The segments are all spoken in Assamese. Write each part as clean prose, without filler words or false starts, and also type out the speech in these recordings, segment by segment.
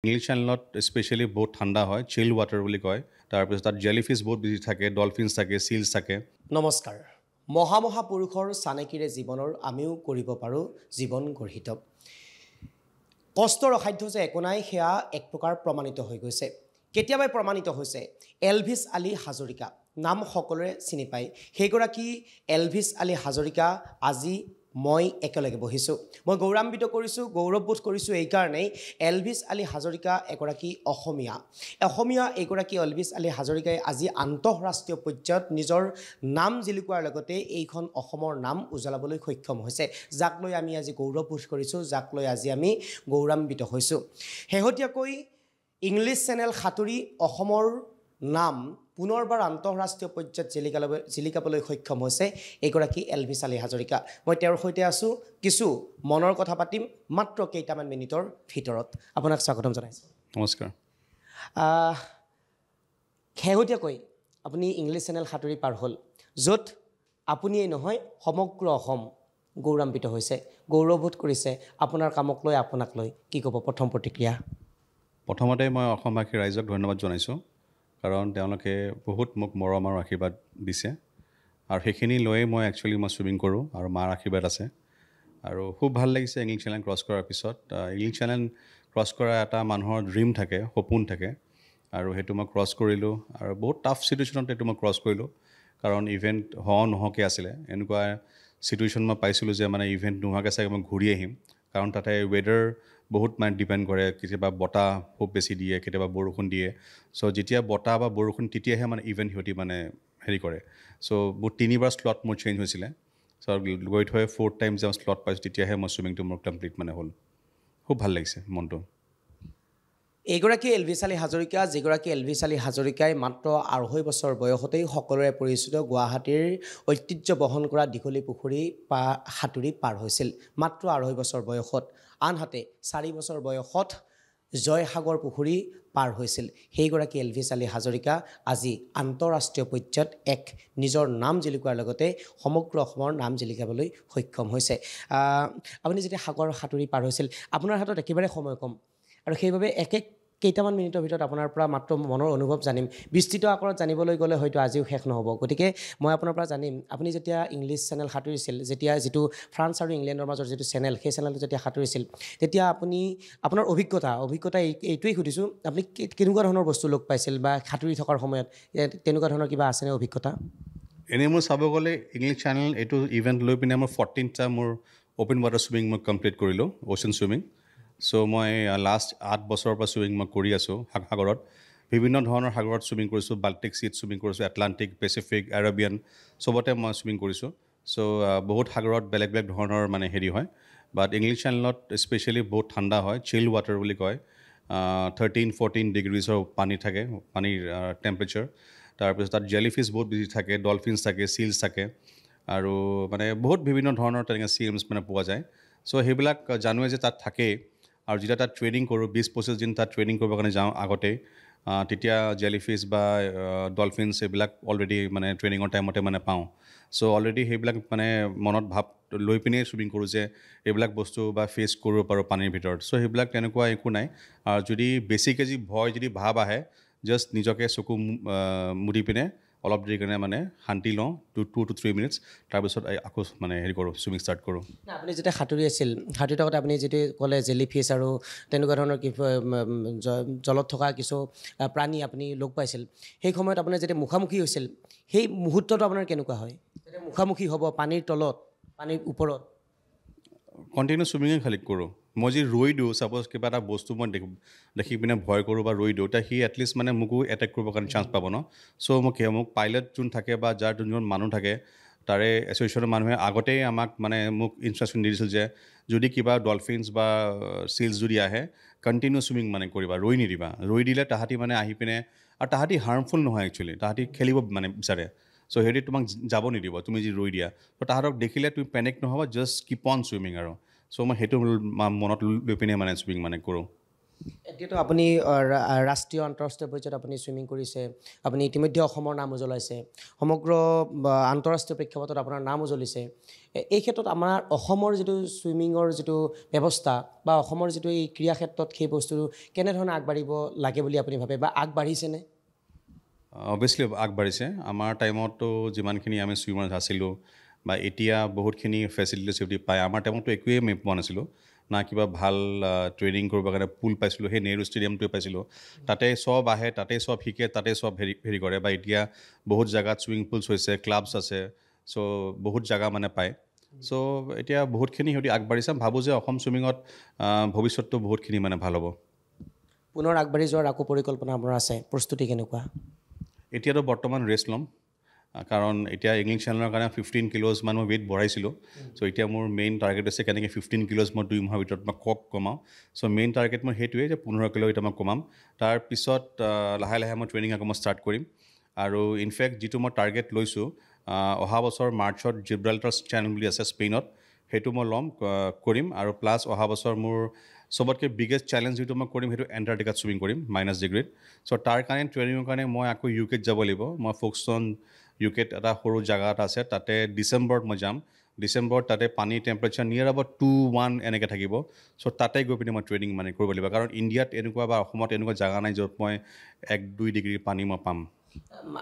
ইংলিছ চেনেলত স্পেচিয়েলি বহুত ঠাণ্ডা হয়, চিল ৱাটাৰ বুলি কয়। তাৰপিছত তাত জেলিফিছ বহুত বেছি থাকে, ডলফিনছ থাকে, চিলছ থাকে। নমস্কাৰ। মহামহাপুৰুষৰ চানেকিৰে জীৱনৰ আমিও কৰিব পাৰোঁ জীৱন গঢ়িত। কষ্টৰ অসাধ্য যে একো নাই, সেয়া এক প্ৰকাৰ প্ৰমাণিত হৈ গৈছে। কেতিয়াবাই প্ৰমাণিত হৈছে। এলভিছ আলী হাজৰিকা নাম সকলোৰে চিনি পায়। সেইগৰাকী এলভিছ আলী হাজৰিকা আজি মই একেলগে বহিছোঁ। মই গৌৰৱান্বিত কৰিছোঁ, গৌৰৱবোধ কৰিছোঁ এইকাৰণেই এলভিছ আলী হাজৰিকা এগৰাকী অসমীয়া এইগৰাকী এলভিছ আলী হাজৰিকাই আজি আন্তঃৰাষ্ট্ৰীয় পৰ্যায়ত নিজৰ নাম জিলিকোৱাৰ লগতে এইখন অসমৰ নাম উজ্বলাবলৈ সক্ষম হৈছে, যাক লৈ আমি আজি গৌৰৱবোধ কৰিছোঁ, যাক লৈ আজি আমি গৌৰৱান্বিত হৈছোঁ। শেহতীয়াকৈ ইংলিছ চেনেল সাঁতুৰি অসমৰ নাম পুনৰবাৰ আন্তঃৰাষ্ট্ৰীয় পৰ্যায়ত জিলিকাবলৈ সক্ষম হৈছে এইগৰাকী এলভিছ আলী হাজৰিকা। মই তেওঁৰ সৈতে আছোঁ, কিছু মনৰ কথা পাতিম মাত্ৰ কেইটামান মিনিটৰ ভিতৰত। আপোনাক স্বাগতম জনাইছোঁ। নমস্কাৰ। শেহতীয়াকৈ আপুনি ইংলিছ চেনেল সাঁতুৰি পাৰ হ'ল, য'ত আপুনিয়েই নহয় সমগ্ৰ অসম গৌৰৱান্বিত হৈছে, গৌৰৱবোধ কৰিছে আপোনাৰ কামক লৈ, আপোনাক লৈ। কি ক'ব প্ৰথম প্ৰতিক্ৰিয়া? প্ৰথমতে মই অসমবাসী ৰাইজক ধন্যবাদ জনাইছোঁ, কাৰণ তেওঁলোকে বহুত মোক মৰম আৰু আশীৰ্বাদ দিছে, আৰু সেইখিনি লৈয়ে মই ছুইমিং কৰোঁ, আৰু মাৰ আশীৰ্বাদ আছে। আৰু খুব ভাল লাগিছে ইংলিছ চেনেল ক্ৰছ কৰাৰ পিছত। ইংলিছ চেনেল ক্ৰছ কৰা এটা মানুহৰ ড্ৰিম থাকে, সপোন থাকে, আৰু সেইটো মই ক্ৰছ কৰিলোঁ। আৰু বহুত টাফ চিটুৱেশ্যনত এইটো মই ক্ৰছ কৰিলোঁ, কাৰণ ইভেণ্ট নহওঁকৈ আছিলে। এনেকুৱা চিটুৱেশ্যন মই পাইছিলোঁ যে ইভেণ্ট নোহোৱাকৈ চাগে মই ঘূৰি আহিম, কাৰণ তাতে ৱেডাৰ বহুত ডিপেণ্ড কৰে। কেতিয়াবা বতাহ খুব বেছি দিয়ে, কেতিয়াবা বৰষুণ দিয়ে। চ' যেতিয়া বতাহ বা বৰষুণ তেতিয়াহে ইভেণ্ট সিহঁতি হেৰি কৰে। চ' মোৰ 3বাৰ শ্লট মোৰ চেঞ্জ হৈছিলে। চ' গৈ থৈ 4th টাইম যে শ্লট পাইছোঁ, তেতিয়াহে মই ছুইমিংটো মোৰ কমপ্লিট হ'ল। খুব ভাল লাগিছে মনটো। এইগৰাকী এলভিছ আলী হাজৰিকা, যিগৰাকী এলভিছ আলী হাজৰিকাই মাত্ৰ 2.5 বছৰ বয়সতেই সকলোৰে পৰিচিত গুৱাহাটীৰ ঐতিহ্য বহন কৰা দীঘলী পুখুৰী সাঁতুৰি পাৰ হৈছিল, মাত্ৰ 2.5 বছৰ বয়সত। আনহাতে 4 বছৰ বয়সত জয়সাগৰ পুখুৰী পাৰ হৈছিল। সেইগৰাকী এলভিছ আলী হাজৰিকা আজি আন্তঃৰাষ্ট্ৰীয় পৰ্যায়ত এক নিজৰ নাম জিলিকোৱাৰ লগতে সমগ্ৰ অসমৰ নাম জিলিকাবলৈ সক্ষম হৈছে। আপুনি যেতিয়া সাঁতুৰি পাৰ হৈছিল, আপোনাৰ হাতত একেবাৰে সময় কম, আৰু সেইবাবে কেইটামান মিনিটৰ ভিতৰত আপোনাৰ পৰা মাত্ৰ মনৰ অনুভৱ জানিম। বিস্তৃত আকাৰত জানিবলৈ গ'লে হয়তো আজিও শেষ নহ'ব। গতিকে মই আপোনাৰ পৰা জানিম, আপুনি যেতিয়া ইংলিছ চেনেল সাঁতুৰিছিল, যেতিয়া যিটো ফ্ৰান্স আৰু ইংলেণ্ডৰ মাজৰ যিটো চেনেল, সেই চেনেলটো যেতিয়া সাঁতুৰিছিল, তেতিয়া আপোনাৰ অভিজ্ঞতা এইটোৱেই সুধিছোঁ, আপুনি কেনেকুৱা ধৰণৰ বস্তু লগ পাইছিল, বা সাঁতুৰি থকাৰ সময়ত তেনেকুৱা ধৰণৰ কিবা আছেনে অভিজ্ঞতা? এনেই মোৰ চাব গ'লে ইংলিছ চেনেল এইটো ইভেণ্ট লৈ পিনে মোৰ 14টা মোৰ অ'পেন ৱাটাৰ ছুইমিং মই কমপ্লিট কৰিলোঁ, অ'চেন ছুইমিং। চ' মই লাষ্ট 8 বছৰৰ পৰা ছুইমিং মই কৰি আছোঁ সাগৰত। বিভিন্ন ধৰণৰ সাগৰত ছুইমিং কৰিছোঁ, বাল্টিক চিত ছুইমিং কৰিছোঁ, এটলাণ্টিক, পেচিফিক, এৰবিয়ান, চবতে মই ছুইমিং কৰিছোঁ। চ' বহুত সাগৰত বেলেগ বেলেগ ধৰণৰ হেৰি হয়। বাট ইংলিছ চেনেলত স্পেচিয়েলি বহুত ঠাণ্ডা হয়, চিল ৱাটাৰ বুলি কয়। 13-14 ডিগ্ৰীছৰ পানী থাকে, পানীৰ টেম্পাৰেচাৰ। তাৰপিছত তাত জেলিফিছ বহুত বেছি থাকে, ডলফিনছ থাকে, চিলছ থাকে, আৰু বহুত বিভিন্ন ধৰণৰ তেনেকৈ চিএমছ পোৱা যায়। চ' সেইবিলাক জানোৱে যে তাত থাকেই। আৰু যেতিয়া তাত ট্ৰেইনিং কৰোঁ, 20-25 দিন তাত ট্ৰেইনিং কৰিবৰ কাৰণে যাওঁ আগতেই, তেতিয়া জেলিফিছ বা ডলফিনছ এইবিলাক অলৰেডি ট্ৰেইনিঙৰ টাইমতে পাওঁ। চ' অলৰেডি সেইবিলাক মনত ভাৱ লৈ পিনেই ছুইমিং কৰোঁ যে এইবিলাক বস্তু বা ফেচ কৰিব পাৰোঁ পানীৰ ভিতৰত। চ' সেইবিলাক তেনেকুৱা একো নাই। আৰু যদি বেছিকৈ যদি ভাৱ আহে, জাষ্ট নিজকে চকু মুদি পিনে অলপ দেৰি কাৰণে শান্তি লওঁ, 2 to 3 মিনিটছ, তাৰপিছত আকৌ হেৰি কৰোঁ, ছুইমিং ষ্টাৰ্ট কৰোঁ। আপুনি যেতিয়া সাঁতুৰি থাকোঁতে আপুনি যিটো ক'লে জেলিফিছ আৰু তেনেকুৱা ধৰণৰ জলত থকা কিছু প্ৰাণী আপুনি লগ পাইছিল, সেই সময়ত আপোনাৰ যেতিয়া মুখামুখি হৈছিল, সেই মুহূৰ্তটো আপোনাৰ কেনেকুৱা হয়? যেতিয়া মুখামুখি হ'ব পানীৰ তলত, পানীৰ ওপৰত? কণ্টিনিউ ছুইমিঙে খালী কৰোঁ। মই যদি ৰৈ দিওঁ, ছাপ'জ কিবা এটা বস্তু মই দেখি পিনে ভয় কৰোঁ বা ৰৈ দিওঁ, তেতিয়া সি এটলিষ্ট মোকো এটেক কৰিবৰ কাৰণে চান্স পাব ন। চ' মোক পাইলট যোন থাকে বা যোনজন মানুহ থাকে, তাৰে এছ'চিয়েশ্যনৰ মানুহে আগতেই মোক ইনষ্ট্ৰাকশ্যন দি দিছিল যে যদি কিবা ডলফিনছ বা চিলছ যদি আহে, কণ্টিনিউ ছুইমিং কৰিবা, ৰৈ নিদিবা। ৰৈ দিলে তাহাঁতি আহি পিনে, আৰু তাহাঁতি হাৰ্মফুল নহয় একচুৱেলি, তাহাঁতি খেলিব বিচাৰে। চ' সিহঁতি তোমাক যাব নিদিব তুমি যদি ৰৈ দিয়া। ত' তাহাঁতক দেখিলে তুমি পেনিক নহ'বা, জাষ্ট কিপ অন ছুইমিং আৰু। চ' মই সেইটো মনত লৈ পিনে ছুইমিং কৰোঁ। এতিয়াতো আপুনি ৰাষ্ট্ৰীয় আন্তঃৰাষ্ট্ৰীয় পৰ্যায়ত আপুনি ছুইমিং কৰিছে, আপুনি ইতিমধ্যে অসমৰ নাম উজ্বলাইছে, সমগ্ৰ আন্তঃৰাষ্ট্ৰীয় প্ৰেক্ষাপটত আপোনাৰ নাম উজ্বলিছে। এই ক্ষেত্ৰত আমাৰ অসমৰ যিটো ছুইমিঙৰ যিটো ব্যৱস্থা বা অসমৰ যিটো এই ক্ৰীড়া ক্ষেত্ৰত সেই বস্তুটো কেনেধৰণে আগবাঢ়িব লাগে বুলি আপুনি ভাবে বা আগবাঢ়িছেনে? অভিয়াছলি আগবাঢ়িছে। আমাৰ টাইমতো যিমানখিনি আমি ছুইমাৰ আছিলোঁ বা এতিয়া বহুতখিনি ফেচিলিটি পায়, আমাৰ টাইমতো একোৱেই আমি পোৱা নাছিলোঁ। না কিবা ভাল ট্ৰেইনিং কৰিবৰ কাৰণে পুল পাইছিলোঁ, সেই নেহৰু ষ্টেডিয়ামটোৱে পাইছিলোঁ। তাতে চব আহে, তাতে চব শিকে, তাতে চব হেৰি কৰে। বা এতিয়া বহুত জেগাত ছুইমিং পুলছ হৈছে, ক্লাবছ আছে, চ' বহুত জেগা মানে পায়। চ' এতিয়া বহুতখিনি সিহঁতি আগবাঢ়িছে। ভাবোঁ যে অসম ছুইমিঙত ভৱিষ্যতটো বহুতখিনি মানে ভাল হ'ব। পুনৰ আগবাঢ়ি যোৱাৰ আকৌ পৰিকল্পনা আপোনাৰ আছে, প্ৰস্তুতি কেনেকুৱা? এতিয়াতো বৰ্তমান ৰেষ্ট ল'ম, কাৰণ এতিয়া ইংলিছ চেনেলৰ কাৰণে 15 কিলোজ মান মই ৱেইট বঢ়াইছিলোঁ। চ' এতিয়া মোৰ মেইন টাৰ্গেট আছে কেনেকৈ 15 কিলোজ মই 2 মাহৰ ভিতৰত মই কমাওঁ। চ' মেইন টাৰ্গেট মোৰ সেইটোৱে যে 15 কিলো এতিয়া মই কমাম। তাৰপিছত লাহে লাহে মই ট্ৰেইনিং আকৌ মই ষ্টাৰ্ট কৰিম। আৰু ইনফেক্ট যিটো মই টাৰ্গেট লৈছোঁ, অহা বছৰ মাৰ্চত জিব্ৰাল্টাৰ চেনেল বুলি আছে স্পেইনত, সেইটো মই ল'ম, কৰিম। আৰু প্লাছ অহা বছৰ মোৰ চবতকৈ বিগেষ্ট চেলেঞ্জ যিটো মই কৰিম সেইটো এণ্টাৰ্কটিকাত ছুইমিং কৰিম -ডিগ্ৰীত। চ' তাৰ কাৰণে ট্ৰেইনিঙৰ কাৰণে মই আকৌ ইউকেত যাব লাগিব। মই ফ'কষ্টন ইউকেত এটা সৰু জেগা এটা আছে, তাতে ডিচেম্বৰত মই যাম। ডিচেম্বৰত তাতে পানীৰ টেম্পাৰেচাৰ নিয়েৰ এবাউট 2-1 এনেকৈ থাকিব। চ' তাতে গৈ পিনে মই ট্ৰেইনিং মানে কৰিব লাগিব, কাৰণ ইণ্ডিয়াত এনেকুৱা বা অসমত এনেকুৱা জেগা নাই য'ত মই 1-2 ডিগ্ৰী পানী মই পাম।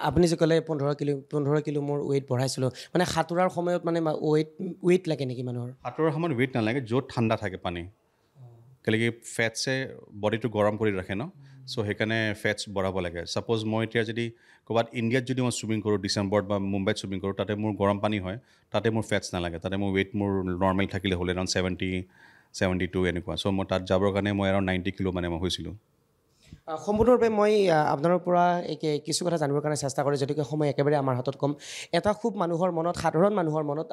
আপুনি যে ক'লে 15 কিলো মোৰ ৱেইট বঢ়াইছিলোঁ, মানে সাঁতোৰাৰ সময়ত মানে ৱেইট লাগে নেকি মানুহৰ? সাঁতোৰৰ সময়ত ৱেইট নালাগে, য'ত ঠাণ্ডা থাকে পানী। কেলৈ কি ফেটছে বডিটো গৰম কৰি ৰাখে ন, চ' সেইকাৰণে ফেটছ বঢ়াব লাগে। ছাপ'জ মই এতিয়া যদি ক'ৰবাত ইণ্ডিয়াত যদি মই ছুইমিং কৰোঁ ডিচেম্বৰত বা মুম্বাইত ছুইমিং কৰোঁ, তাতে মোৰ গৰম পানী হয়, তাতে মোৰ ফেটছ নালাগে, তাতে মোৰ ৱেইট মোৰ নৰ্মেল থাকিলে হ'ল এৰাউণ্ড 70-72 এনেকুৱা। চ' মই তাত যাবৰ কাৰণে মই এৰাউণ্ড 90 কিলো মানে মই হৈছিলোঁ। সম্পূৰ্ণৰূপে মই আপোনাৰ পৰা কিছু কথা জানিবৰ কাৰণে চেষ্টা কৰোঁ, যদিও সময় একেবাৰে আমাৰ হাতত কম। এটা খুব মানুহৰ মনত, সাধাৰণ মানুহৰ মনত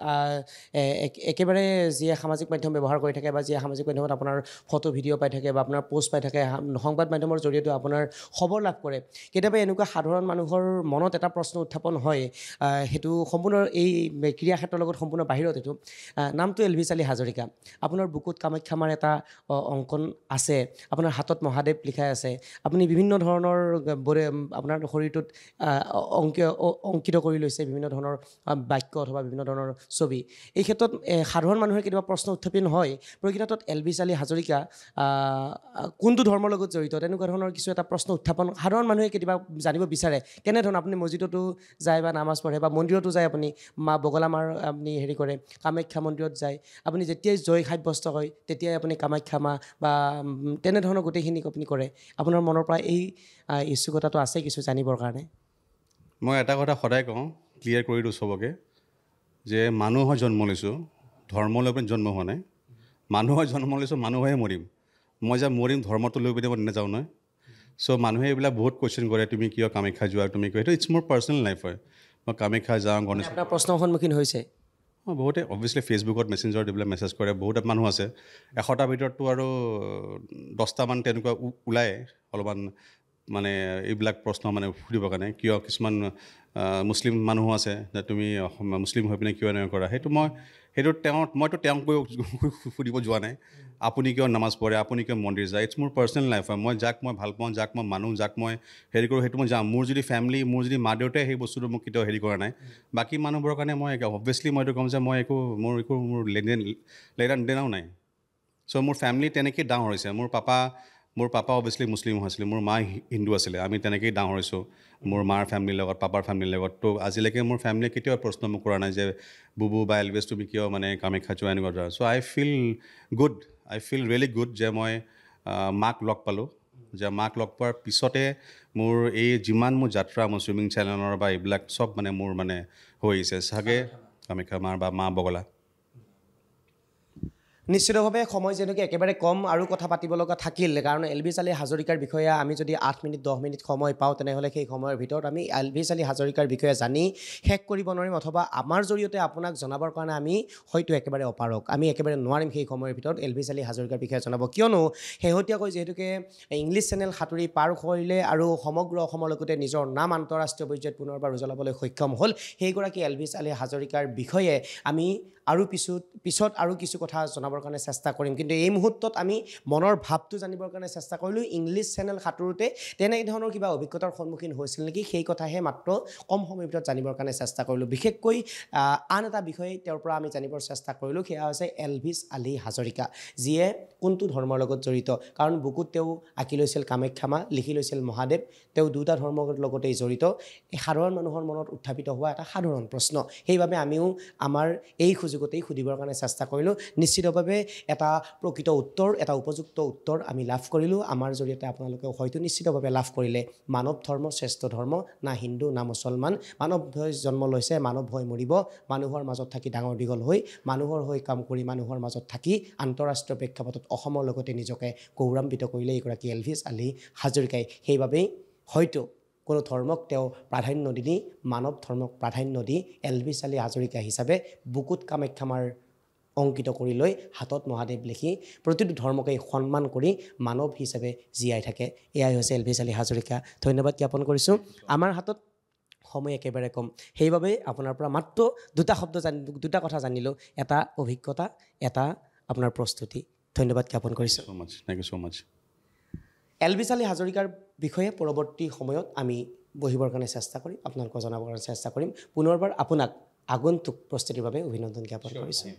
একেবাৰে যিয়ে সামাজিক মাধ্যম ব্যৱহাৰ কৰি থাকে বা যিয়ে সামাজিক মাধ্যমত আপোনাৰ ফটো ভিডিঅ' পাই থাকে বা আপোনাৰ পোষ্ট পাই থাকে, সংবাদ মাধ্যমৰ জৰিয়তে আপোনাৰ খবৰ লাভ কৰে, কেতিয়াবা এনেকুৱা সাধাৰণ মানুহৰ মনত এটা প্ৰশ্ন উত্থাপন হয়, সেইটো সম্পূৰ্ণ এই ক্ৰীড়া ক্ষেত্ৰৰ লগত সম্পূৰ্ণ বাহিৰত। এইটো নামটো এলভিছ আলী হাজৰিকা। আপোনাৰ বুকুত কামাখ্যা মাৰ এটা অংকন আছে, আপোনাৰ হাতত মহাদেৱ লিখাই আছে, আপুনি বিভিন্ন ধৰণৰ আপোনাৰ শৰীৰটোত অংকিত কৰি লৈছে বিভিন্ন ধৰণৰ বাক্য অথবা বিভিন্ন ধৰণৰ ছবি। এই ক্ষেত্ৰত সাধাৰণ মানুহে কেতিয়াবা প্ৰশ্ন উত্থাপন হয়, প্ৰকৃতত এলভিছ আলী হাজৰিকা কোনটো ধৰ্মৰ লগত জড়িত, তেনেকুৱা ধৰণৰ কিছু এটা প্ৰশ্ন উত্থাপন সাধাৰণ মানুহে কেতিয়াবা জানিব বিচাৰে। কেনেধৰণৰ আপুনি মছজিদতো যায় বা নামাজ পঢ়ে বা মন্দিৰতো যায়, আপুনি মা বগলা মাৰ আপুনি হেৰি কৰে, কামাখ্যা মন্দিৰত যায়, আপুনি যেতিয়াই জয় সাব্যস্ত হয় তেতিয়াই আপুনি কামাখ্যা মা বা তেনেধৰণৰ গোটেইখিনি আপুনি কৰে। আপোনাৰ মনৰ পৰা এই ইচ্ছুকতাটো আছে কিছু জানিবৰ কাৰণে? মই এটা কথা সদায় কওঁ, ক্লিয়াৰ কৰি দিওঁ চবকে, যে মানুহ হৈ জন্ম লৈছোঁ, ধৰ্ম লৈ পিনে জন্ম হোৱা নাই। মানুহ হৈ জন্ম লৈছোঁ, মানুহ হৈয়ে মৰিম। মই যে মৰিম ধৰ্মটো লৈ পিনে মই নাযাওঁ নহয়। চ' মানুহে এইবিলাক বহুত কুৱেশ্যন কৰে, তুমি কিয় কামাখ্যা যোৱা, তুমি কিয়, সেইটো ইটছ মোৰ পাৰ্চনেল লাইফ হয়। মই কামাখ্যা যাওঁ, গণেশ আপোনাৰ প্ৰশ্নৰ সন্মুখীন হৈছে? বহুতে অবভিয়াছলি ফেচবুকত মেছেঞ্জাৰত এইবিলাক মেছেজ কৰে, বহুত মানুহ আছে। 100টাৰ ভিতৰততো আৰু 10টামান তেনেকুৱা ওলায় অলপমান মানে এইবিলাক প্ৰশ্ন মানে সুধিবৰ কাৰণে। কিয় কিছুমান মুছলিম মানুহো আছে যে তুমি মুছলিম হৈ পিনে কিয় এনেকুৱা কৰা, মইতো তেওঁক সুধিব যোৱা নাই, আপুনি কিয় নামাজ পঢ়ে, আপুনি কিয় মন্দিৰ যায়। ইটছ মোৰ পাৰ্চনেল লাইফ হয়। মই যাক মই ভাল পাওঁ, যাক মই মানুহ, যাক মই হেৰি কৰোঁ, সেইটো মই যাওঁ। মোৰ যদি ফেমিলি, মোৰ যদি মা দেউতাই সেই বস্তুটো মোক কেতিয়াও হেৰি কৰা নাই, বাকী মানুহবোৰৰ কাৰণে মই অবভিয়াছলি মই এইটো ক'ম যে মই মোৰ লেনদেনো নাই। চ' মোৰ ফেমিলি তেনেকৈয়ে ডাঙৰ হৈছে। মোৰ পাপা অবভিয়াছলি মুছলিম হৈছিলে, মোৰ মা হিন্দু আছিলে, আমি তেনেকৈয়ে ডাঙৰ হৈছোঁ মোৰ মাৰ ফেমিলিৰ লগত, পাপাৰ ফেমিলিৰ লগত। তো আজিলৈকে মোৰ ফেমিলিয়ে কেতিয়াও প্ৰশ্ন মোক কৰা নাই যে বুবু বা এলভিছ তুমি কিয় মানে কামাখ্যা যোৱা এনেকুৱা ধৰা। চ' আই ফিল ৰিয়েলি গুড যে মই মাক লগ পালোঁ, যে মাক লগ পোৱাৰ পিছতে মোৰ এই যিমান মোৰ যাত্ৰা, মোৰ ছুইমিং চেনেলৰ বা এইবিলাক চব মানে মোৰ মানে হৈ আহিছে চাগে কামাখ্যা মাৰ বা মা বগলা। নিশ্চিতভাৱে সময় যেনেকৈ একেবাৰে কম আৰু কথা পাতিব লগা থাকিল, কাৰণ এলভিছ আলী হাজৰিকাৰ বিষয়ে আমি যদি 8 মিনিট 10 মিনিট সময় পাওঁ, তেনেহ'লে সেই সময়ৰ ভিতৰত আমি এলভিছ আলী হাজৰিকাৰ বিষয়ে জানি শেষ কৰিব নোৱাৰিম, অথবা আমাৰ জৰিয়তে আপোনাক জনাবৰ কাৰণে আমি হয়তো একেবাৰে অপাৰক, আমি একেবাৰে নোৱাৰিম সেই সময়ৰ ভিতৰত এলভিছ আলী হাজৰিকাৰ বিষয়ে জনাব। কিয়নো শেহতীয়াকৈ যিহেতুকে ইংলিছ চেনেল সাঁতুৰি পাৰ কৰিলে আৰু সমগ্ৰ অসমৰ লগতে নিজৰ নাম আন্তঃৰাষ্ট্ৰীয় পৰ্যায়ত পুনৰবাৰ উজ্বলাবলৈ সক্ষম হ'ল, সেইগৰাকী এলভিছ আলী হাজৰিকাৰ বিষয়ে আমি আৰু পিছত আৰু কিছু কথা জনাবৰ কাৰণে চেষ্টা কৰিম কিন্তু এই মুহূৰ্তত আমি মনৰ ভাৱটো জানিবৰ কাৰণে চেষ্টা কৰিলোঁ ইংলিছ চেনেল সাঁতোৰোতে তেনেধৰণৰ কিবা অভিজ্ঞতাৰ সন্মুখীন হৈছিল নেকি সেই কথাহে মাত্ৰ কম সময়ৰ ভিতৰত জানিবৰ কাৰণে চেষ্টা কৰিলোঁ বিশেষকৈ আন এটা বিষয় তেওঁৰ পৰা আমি জানিবৰ চেষ্টা কৰিলোঁ সেয়া হৈছে এলভিছ আলী হাজৰিকা যিয়ে কোনটো ধৰ্মৰ লগত জড়িত কাৰণ বুকুত তেওঁ আঁকি লৈছিল কামাখ্যা মা লিখি লৈছিল মহাদেৱ তেওঁ দুটা ধৰ্মৰ লগতেই জড়িত এই সাধাৰণ মানুহৰ মনত উত্থাপিত হোৱা এটা সাধাৰণ প্ৰশ্ন সেইবাবে আমিও আমাৰ এই সুযোগতেই সুধিবৰ কাৰণে চেষ্টা কৰিলোঁ নিশ্চিতভাৱে এটা প্ৰকৃত উত্তৰ এটা উপযুক্ত উত্তৰ আমি লাভ কৰিলোঁ আমাৰ জৰিয়তে আপোনালোকেও হয়তো নিশ্চিতভাৱে লাভ কৰিলে মানৱ ধৰ্ম শ্ৰেষ্ঠ ধৰ্ম না হিন্দু না মুছলমান মানৱ হৈ জন্ম লৈছে মানৱ হৈ মৰিব মানুহৰ মাজত থাকি ডাঙৰ দীঘল হৈ মানুহৰ হৈ কাম কৰি মানুহৰ মাজত থাকি আন্তঃৰাষ্ট্ৰীয় প্ৰেক্ষাপটত অসমৰ লগতে নিজকে গৌৰৱান্বিত কৰিলে এইগৰাকী এলভিছ আলী হাজৰিকাই সেইবাবেই হয়তো কোনো ধৰ্মক তেওঁ প্ৰাধান্য নিদি মানৱ ধৰ্মক প্ৰাধান্য দি এলভিছ আলী হাজৰিকা হিচাপে বুকুত কামাখ্যা মাৰ অংকিত কৰি লৈ হাতত মহাদেৱ লিখি প্ৰতিটো ধৰ্মকেই সন্মান কৰি মানৱ হিচাপে জীয়াই থাকে এয়াই হৈছে এলভিছ আলী হাজৰিকা ধন্যবাদ জ্ঞাপন কৰিছোঁ আমাৰ হাতত সময় একেবাৰে কম সেইবাবে আপোনাৰ পৰা মাত্ৰ দুটা কথা জানিলোঁ এটা অভিজ্ঞতা এটা আপোনাৰ প্ৰস্তুতি ধন্যবাদ জ্ঞাপন কৰিছোঁ so much. Thank you so much. Elvis Ali হাজৰিকাৰ বিষয়ে পৰৱৰ্তী সময়ত আমি বহিবৰ কাৰণে চেষ্টা কৰিম আপোনালোকক জনাবৰ কাৰণে চেষ্টা কৰিম পুনৰবাৰ আপোনাক আগন্তুক প্ৰস্তুতিৰ বাবে অভিনন্দন জ্ঞাপন কৰিছোঁ